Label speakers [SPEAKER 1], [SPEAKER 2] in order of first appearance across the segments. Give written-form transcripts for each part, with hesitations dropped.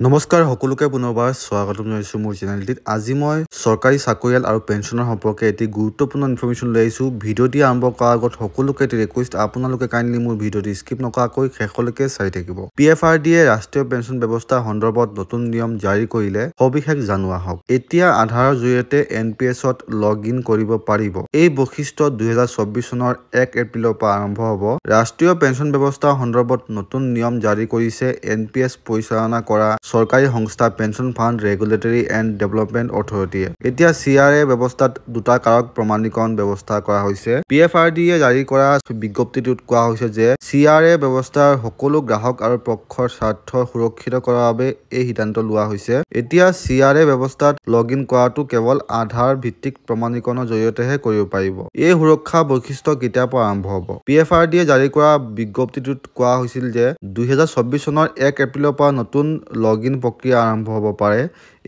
[SPEAKER 1] নমস্কাৰ সকলোকে পুনৰবাৰ স্বাগতম জনাইছো মোৰ চেনেলটিত। আজি মই চৰকাৰী চাকৰিয়াল আৰু পেঞ্চনৰ সম্পৰ্কে এটি গুৰুত্বপূৰ্ণ ইনফৰমেশ্যন লৈ আহিছো। ভিডিঅ'টি আৰম্ভ কৰাৰ আগত সকলোকে এটি ৰিকুৱেষ্ট, আপোনালোকে কাইণ্ডলি মোৰ ভিডিঅ'টি স্কিপ নকৰাকৈ শেষলৈকে চাই থাকিব। PFRDA ৰাষ্ট্ৰীয় পেঞ্চন ব্যৱস্থা সন্দৰ্ভত নতুন নিয়ম জাৰি কৰিলে, সবিশেষ জানোৱা হওক। এতিয়া আধাৰৰ জৰিয়তে NPS-ত লগ ইন কৰিব পাৰিব। এই বৈশিষ্ট্য 2024 চনৰ 1 এপ্ৰিলৰ পৰা আৰম্ভ হ'ব। ৰাষ্ট্ৰীয় পেঞ্চন ব্যৱস্থা সন্দৰ্ভত নতুন নিয়ম জাৰি কৰিছে NPS পৰিচালনা কৰা চৰকাৰী সংস্থা pension fund regulatory and development অথৰিটিয়ে। এতিয়া CRA ব্যৱস্থাত দুটা কাৰক প্ৰমাণীকৰণ ব্যৱস্থা কৰা হৈছে। PFRDA জাৰি কৰা বিজ্ঞপ্তিটোত কোৱা হৈছে যে CRA ব্যৱস্থাৰ সকলো গ্ৰাহক আৰু পক্ষৰ স্বাৰ্থ সুৰক্ষিত কৰাৰ বাবে এই সিদ্ধান্ত লোৱা হৈছে। এতিয়া CRA ব্যৱস্থাত লগ ইন কৰাটো কেৱল আধাৰ ভিত্তিক প্ৰমাণীকৰণৰ জৰিয়তেহে কৰিব পাৰিব। এই সুৰক্ষা বৈশিষ্ট্য কেতিয়াৰ পৰা আৰম্ভ হ'ব? PFRDA জাৰি কৰা বিজ্ঞপ্তিটোত কোৱা হৈছিল যে 2024 চনৰ 1 এপ্ৰিলৰ পৰা নতুন লগ ইন প্ৰক্ৰিয়া আৰম্ভ হ'ব পাৰে।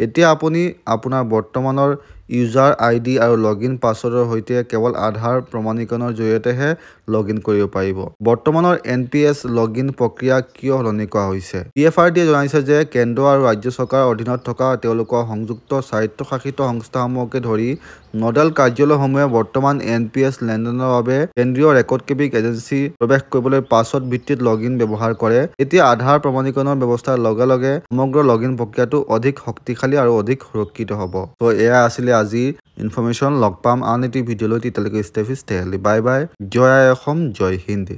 [SPEAKER 1] এতিয়া আপুনি আপোনাৰ বৰ্তমানৰ ইউজাৰ ID আৰু লগ ইন পাছৱৰ্ডৰ সৈতে কেৱল আধাৰ প্ৰমাণীকৰণৰ জৰিয়তেহে লগ ইন কৰিব পাৰিব। বৰ্তমানৰ NPS লগ ইন প্ৰক্ৰিয়া কিয় সলনি কৰা হৈছে? PFRDA জনাইছে যে কেন্দ্ৰ আৰু ৰাজ্য চৰকাৰৰ অধীনত থকা তেওঁলোকৰ সংযুক্ত স্বায়ত্তশাসিত সংস্থাসমূহকে ধৰি নডেল কাৰ্যালয়সমূহে বৰ্তমান NPS লেনদেনৰ বাবে কেন্দ্ৰীয় ৰেকৰ্ড কিপিং এজেন্সি প্ৰৱেশ কৰিবলৈ পাছৱৰ্ড ভিত্তিক লগ ইন ব্যৱহাৰ কৰে। এতিয়া আধাৰ প্ৰমাণীকৰণৰ ব্যৱস্থাৰ লগে লগে সমগ্ৰ লগ ইন প্ৰক্ৰিয়াটো অধিক শক্তিশালী আৰু অধিক সুৰক্ষিত হ'ব। তো এয়া আছিলে আজিৰ ইনফৰমেশ্যন। লগ পাম আন এটি ভিডিঅ'লৈ। তেতিয়ালৈকে stay fit, stay healthy. Bye bye. জয় আই অসম, জয় হিন্দ।